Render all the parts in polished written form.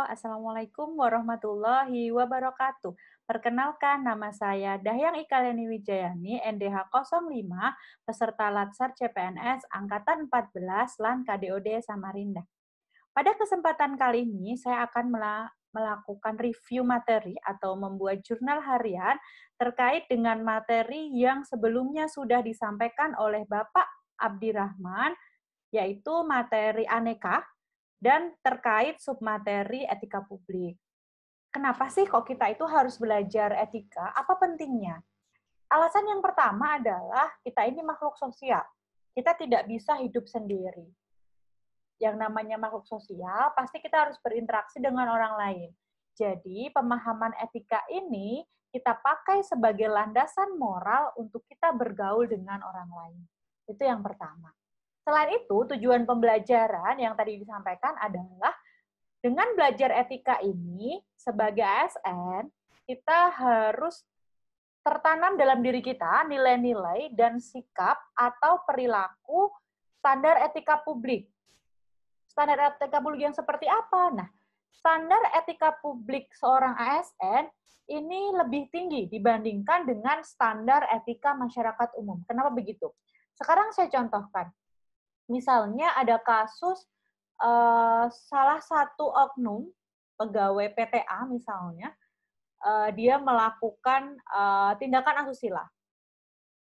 Assalamualaikum warahmatullahi wabarakatuh. Perkenalkan, nama saya Dahyang Ikaleni Wijayani, NDH 05, peserta Latsar CPNS Angkatan 14, LAN KDOD Samarinda. Pada kesempatan kali ini, saya akan melakukan review materi atau membuat jurnal harian terkait dengan materi yang sebelumnya sudah disampaikan oleh Bapak Abdirrahman, yaitu materi aneka dan terkait submateri etika publik. Kenapa sih kok kita itu harus belajar etika? Apa pentingnya? Alasan yang pertama adalah kita ini makhluk sosial. Kita tidak bisa hidup sendiri. Yang namanya makhluk sosial, pasti kita harus berinteraksi dengan orang lain. Jadi, pemahaman etika ini kita pakai sebagai landasan moral untuk kita bergaul dengan orang lain. Itu yang pertama. Selain itu, tujuan pembelajaran yang tadi disampaikan adalah dengan belajar etika ini, sebagai ASN, kita harus tertanam dalam diri kita nilai-nilai dan sikap atau perilaku standar etika publik. Standar etika publik yang seperti apa? Nah, standar etika publik seorang ASN ini lebih tinggi dibandingkan dengan standar etika masyarakat umum. Kenapa begitu? Sekarang saya contohkan. Misalnya ada kasus salah satu oknum pegawai PTA misalnya, dia melakukan tindakan asusila.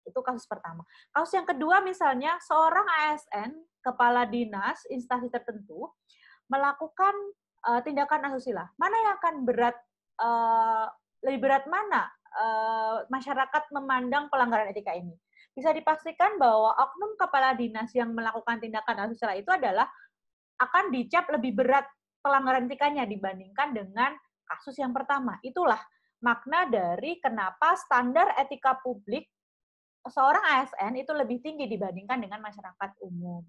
Itu kasus pertama. Kasus yang kedua misalnya seorang ASN, kepala dinas instansi tertentu, melakukan tindakan asusila. Mana yang akan berat, lebih berat mana masyarakat memandang pelanggaran etika ini? Bisa dipastikan bahwa oknum kepala dinas yang melakukan tindakan asusila itu adalah akan dicap lebih berat pelanggaran etikanya dibandingkan dengan kasus yang pertama. Itulah makna dari kenapa standar etika publik seorang ASN itu lebih tinggi dibandingkan dengan masyarakat umum.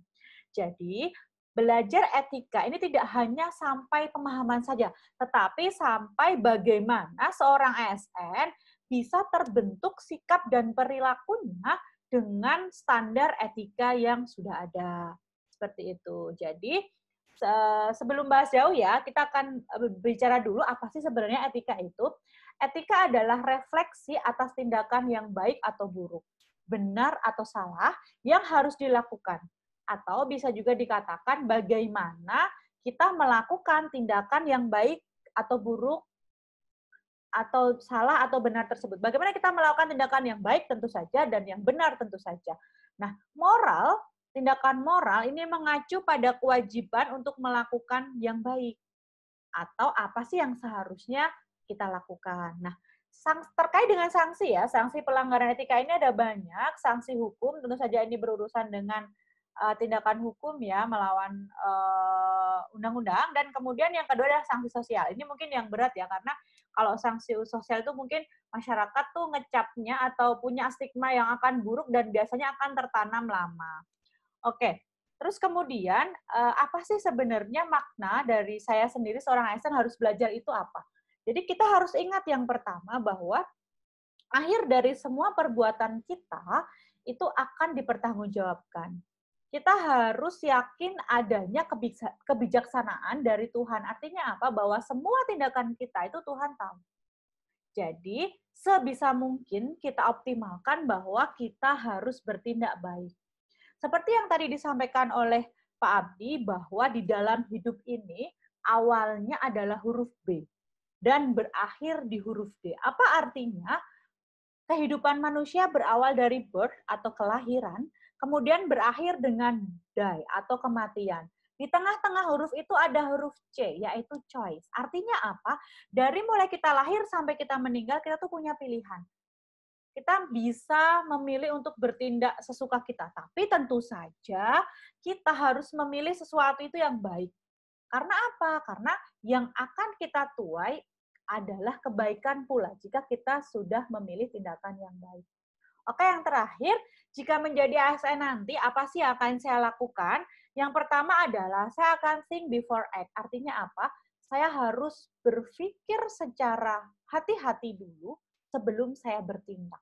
Jadi, belajar etika ini tidak hanya sampai pemahaman saja, tetapi sampai bagaimana seorang ASN bisa terbentuk sikap dan perilakunya dengan standar etika yang sudah ada. Seperti itu. Jadi, sebelum bahas jauh ya, kita akan bicara dulu apa sih sebenarnya etika itu. Etika adalah refleksi atas tindakan yang baik atau buruk, benar atau salah yang harus dilakukan. Atau bisa juga dikatakan bagaimana kita melakukan tindakan yang baik atau buruk atau salah atau benar tersebut. Bagaimana kita melakukan tindakan yang baik tentu saja dan yang benar tentu saja. Nah, moral, tindakan moral ini mengacu pada kewajiban untuk melakukan yang baik. Atau apa sih yang seharusnya kita lakukan. Nah, terkait dengan sanksi ya, sanksi pelanggaran etika ini ada banyak, sanksi hukum tentu saja ini berurusan dengan tindakan hukum ya, melawan undang-undang, dan kemudian yang kedua adalah sanksi sosial. Ini mungkin yang berat ya, karena kalau sanksi sosial itu mungkin masyarakat tuh ngecapnya atau punya stigma yang akan buruk dan biasanya akan tertanam lama. Oke, terus kemudian apa sih sebenarnya makna dari saya sendiri seorang ASN harus belajar itu apa? Jadi kita harus ingat yang pertama bahwa akhir dari semua perbuatan kita itu akan dipertanggungjawabkan. Kita harus yakin adanya kebijaksanaan dari Tuhan. Artinya apa? Bahwa semua tindakan kita itu Tuhan tahu. Jadi, sebisa mungkin kita optimalkan bahwa kita harus bertindak baik. Seperti yang tadi disampaikan oleh Pak Abdi, bahwa di dalam hidup ini awalnya adalah huruf B dan berakhir di huruf D. Apa artinya? Kehidupan manusia berawal dari birth atau kelahiran, kemudian berakhir dengan die atau kematian. Di tengah-tengah huruf itu ada huruf C, yaitu choice. Artinya apa? Dari mulai kita lahir sampai kita meninggal, kita tuh punya pilihan. Kita bisa memilih untuk bertindak sesuka kita. Tapi tentu saja kita harus memilih sesuatu itu yang baik. Karena apa? Karena yang akan kita tuai adalah kebaikan pula jika kita sudah memilih tindakan yang baik. Oke, yang terakhir, jika menjadi ASN nanti, apa sih yang akan saya lakukan? Yang pertama adalah saya akan think before act. Artinya apa? Saya harus berpikir secara hati-hati dulu sebelum saya bertindak.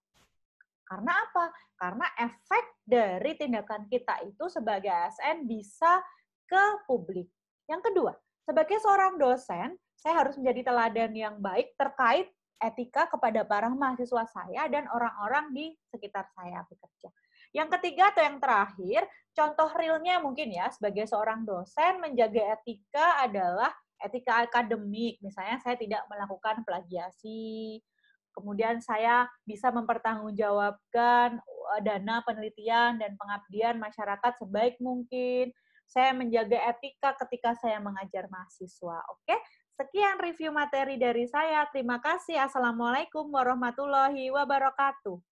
Karena apa? Karena efek dari tindakan kita itu sebagai ASN bisa ke publik. Yang kedua, Sebagai seorang dosen, saya harus menjadi teladan yang baik terkait etika kepada para mahasiswa saya dan orang-orang di sekitar saya bekerja. Yang ketiga atau yang terakhir, contoh realnya mungkin ya, sebagai seorang dosen menjaga etika adalah etika akademik. Misalnya saya tidak melakukan plagiasi, kemudian saya bisa mempertanggungjawabkan dana penelitian dan pengabdian masyarakat sebaik mungkin. Saya menjaga etika ketika saya mengajar mahasiswa. Oke, sekian review materi dari saya. Terima kasih. Assalamualaikum warahmatullahi wabarakatuh.